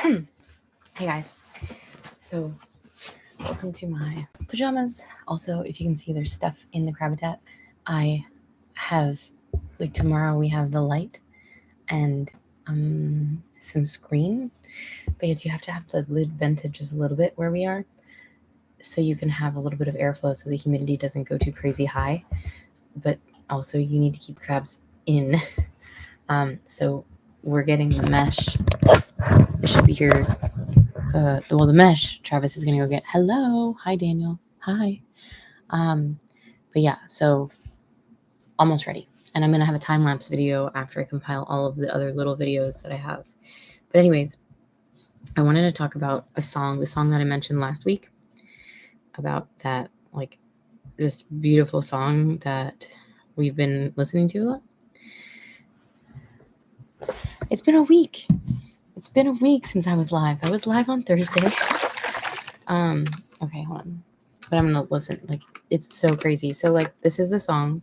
Hey guys, so welcome to my pajamas. Also, if you can see, there's stuff in the Crabbitat. I have, like, tomorrow we have the light and some screen because you have to have the lid vented just a little bit where we are so you can have a little bit of airflow so the humidity doesn't go too crazy high. But also, you need to keep crabs in. So we're getting the mesh. It should be here. The mesh Travis is gonna go get. Hello, hi Daniel, hi. But yeah, so almost ready, and I'm gonna have a time lapse video after I compile all of the other little videos that I have. But anyways, I wanted to talk about the song that I mentioned last week, about that like just beautiful song that we've been listening to a lot. It's been a week. It's been a week since I was live. I was live on Thursday. Okay, hold on. But I'm gonna listen. Like, it's so crazy. So, like, this is the song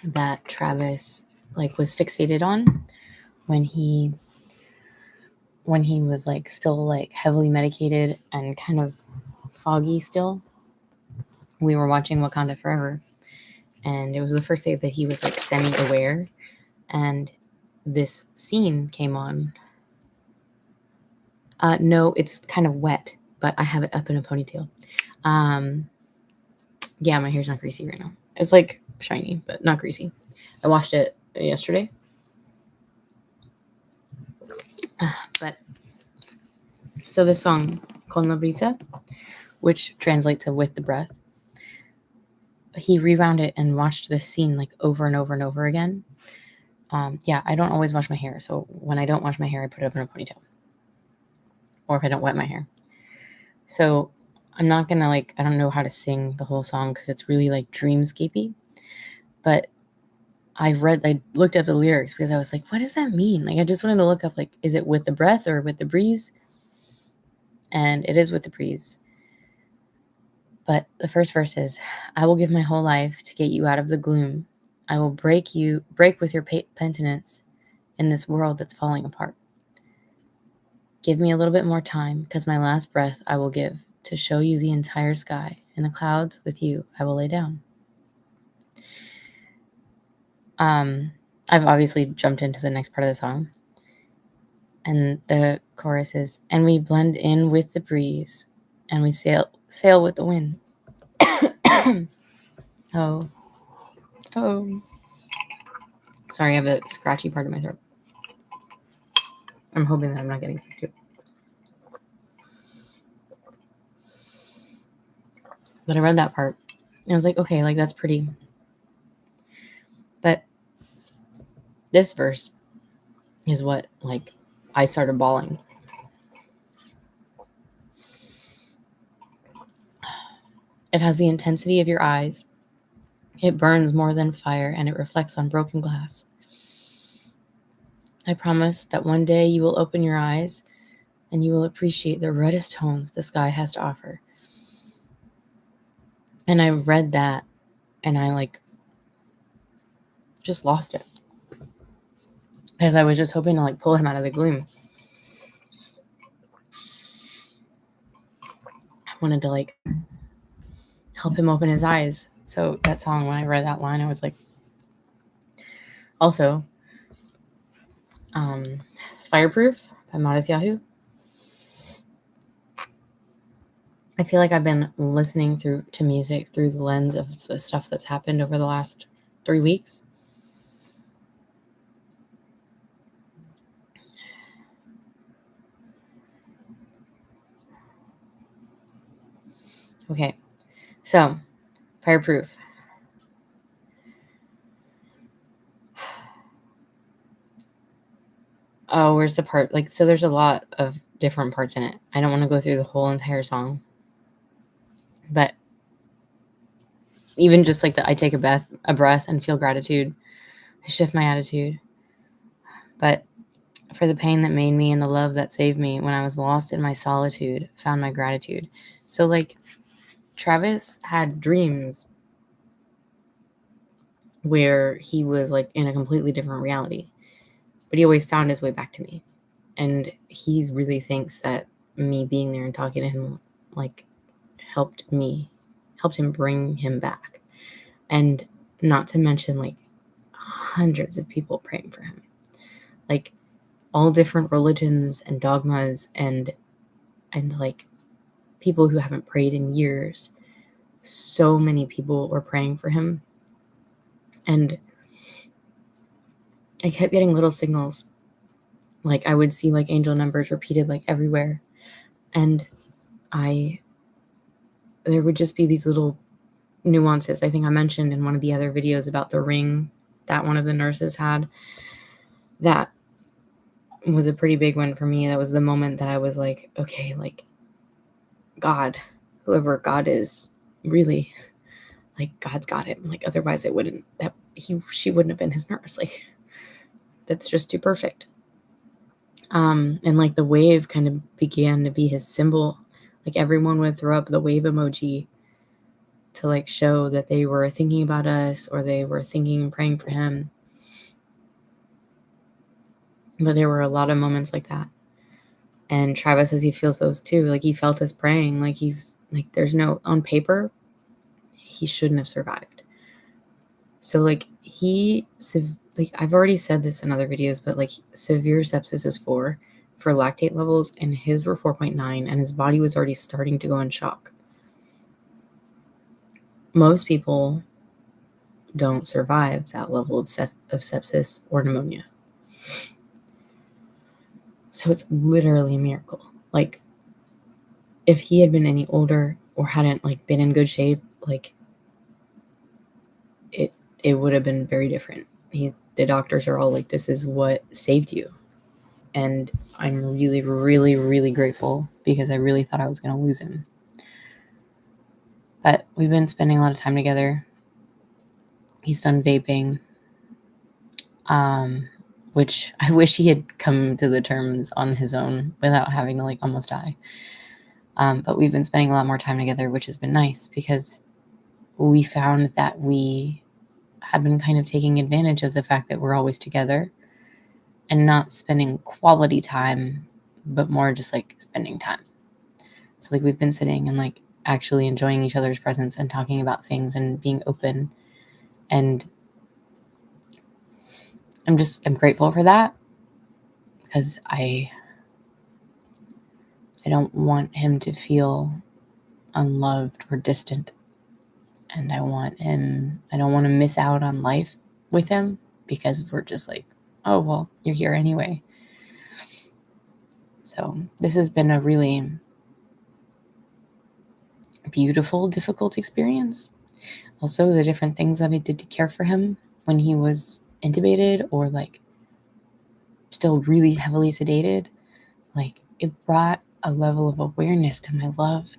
that Travis was fixated on when he was still heavily medicated and kind of foggy still. We were watching Wakanda Forever, and it was the first day that he was semi-aware, and this scene came on. No, it's kind of wet, but I have it up in a ponytail. Yeah, my hair's not greasy right now. It's shiny, but not greasy. I washed it yesterday. But so this song, Con la brisa, which translates to with the breath, he rewound it and watched this scene over and over and over again. Yeah, I don't always wash my hair, so when I don't wash my hair, I put it up in a ponytail. Or if I don't wet my hair. So I'm not gonna I don't know how to sing the whole song because it's really dreamscapey. But I looked up the lyrics because I was like, what does that mean? I just wanted to look up, is it with the breath or with the breeze? And it is with the breeze. But the first verse is, I will give my whole life to get you out of the gloom. I will break with your penitence in this world that's falling apart. Give me a little bit more time, because my last breath I will give to show you the entire sky. In the clouds with you I will lay down. I've obviously jumped into the next part of the song. And the chorus is, and we blend in with the breeze, and we sail with the wind. Oh. Sorry, I have a scratchy part of my throat. I'm hoping that I'm not getting sick too. But I read that part, and I was like, okay, that's pretty. But this verse is what, I started bawling. It has the intensity of your eyes. It burns more than fire, and it reflects on broken glass. I promise that one day you will open your eyes, and you will appreciate the reddest tones the sky has to offer. And I read that, and I just lost it. Because I was just hoping to pull him out of the gloom. I wanted to help him open his eyes. So that song, when I read that line, I was like, also, Fireproof by Modest Yahoo. I feel like I've been listening to music through the lens of the stuff that's happened over the last 3 weeks. Okay, so Fireproof. Oh, where's the part? So there's a lot of different parts in it. I don't want to go through the whole entire song. But even just I take a breath and feel gratitude. I shift my attitude. But for the pain that made me and the love that saved me when I was lost in my solitude, found my gratitude. So Travis had dreams where he was in a completely different reality. but he always found his way back to me. And he really thinks that me being there and talking to him, like, helped him bring him back. And not to mention, like, hundreds of people praying for him. Like, all different religions and dogmas and like people who haven't prayed in years. So many people were praying for him. And I kept getting little signals. Like, I would see, like, angel numbers repeated, like, everywhere. And there would just be these little nuances. I think I mentioned in one of the other videos about the ring that one of the nurses had. That was a pretty big one for me. That was the moment that I was like, okay, like, God, whoever God is, really, like, God's got him. Like, otherwise she wouldn't have been his nurse. Like, that's just too perfect. And like the wave kind of began to be his symbol. Like, everyone would throw up the wave emoji to, like, show that they were thinking about us or they were thinking and praying for him. But there were a lot of moments like that. And Travis says he feels those too. Like, he felt us praying. Like, he's like, there's no, on paper, he shouldn't have survived. So, like, I've already said this in other videos, but, like, severe sepsis is 4 for lactate levels, and his were 4.9, and his body was already starting to go in shock. Most people don't survive that level of sepsis or pneumonia. So it's literally a miracle. Like, if he had been any older or hadn't, like, been in good shape, like, it would have been very different. The doctors are all like, this is what saved you. And I'm really, really, really grateful, because I really thought I was going to lose him. But we've been spending a lot of time together. He's done vaping, which I wish he had come to the terms on his own without having to, like, almost die. But we've been spending a lot more time together, which has been nice, because we found that we had been kind of taking advantage of the fact that we're always together and not spending quality time, but more just, like, spending time. So, like, we've been sitting and, like, actually enjoying each other's presence and talking about things and being open. And I'm grateful for that, because I don't want him to feel unloved or distant. And I don't want to miss out on life with him, because we're just like, oh, well, you're here anyway. So this has been a really beautiful, difficult experience. Also, the different things that I did to care for him when he was intubated or, like, still really heavily sedated, like, it brought a level of awareness to my love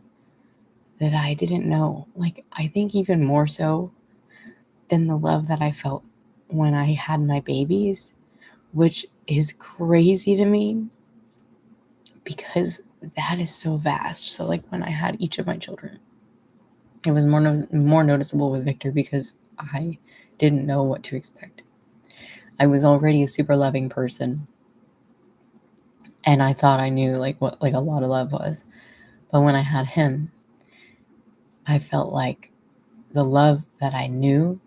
that I didn't know. Like, I think even more so than the love that I felt when I had my babies, which is crazy to me, because that is so vast. So, like, when I had each of my children, it was more noticeable with Victor, because I didn't know what to expect. I was already a super loving person, and I thought I knew, like, what, like, a lot of love was. But when I had him, I felt like the love that I knew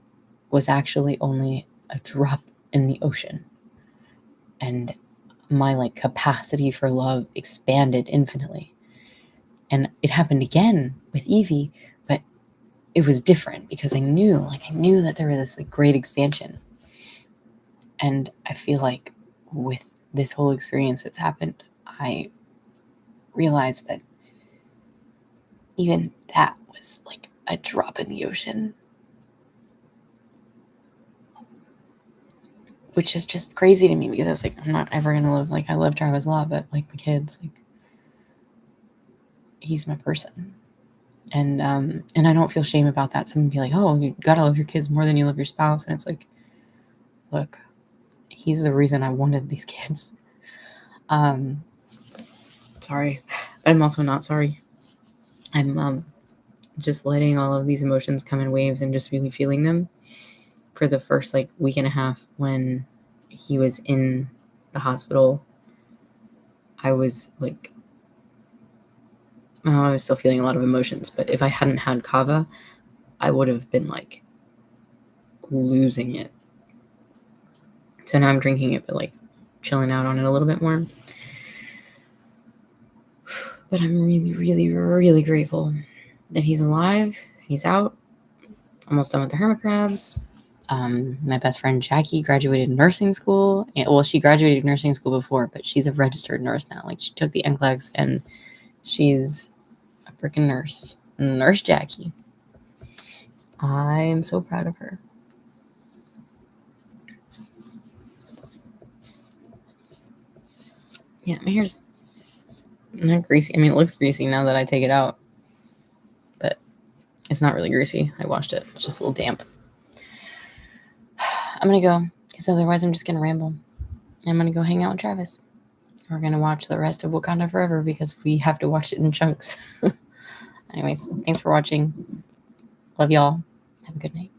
was actually only a drop in the ocean. And my, like, capacity for love expanded infinitely. And it happened again with Evie, but it was different, because I knew that there was this, like, great expansion. And I feel like with this whole experience that's happened, I realized that even that was, like, a drop in the ocean, which is just crazy to me, because I was like, I'm not ever gonna live, like, I love Travis a lot, but, like, my kids, like, he's my person. And I don't feel shame about that. Someone would be like, oh, you gotta love your kids more than you love your spouse. And it's like, look, he's the reason I wanted these kids. Sorry, but I'm also not sorry. I'm just letting all of these emotions come in waves and just really feeling them for the first, like, week and a half when he was in the hospital, I was like, I was still feeling a lot of emotions, but if I hadn't had kava, I would have been like losing it. So now I'm drinking it, but like chilling out on it a little bit more. But I'm really, really, really grateful that he's alive. He's out. Almost done with the hermit crabs. My best friend Jackie graduated nursing school. Well, she graduated nursing school before, but she's a registered nurse now. Like, she took the NCLEX and she's a freaking nurse. Nurse Jackie. I'm so proud of her. Yeah, my hair's not greasy. I mean, it looks greasy now that I take it out, but it's not really greasy. I washed it. It's just a little damp. I'm going to go, because otherwise I'm just going to ramble. I'm going to go hang out with Travis. We're going to watch the rest of Wakanda Forever because we have to watch it in chunks. Anyways, thanks for watching. Love y'all. Have a good night.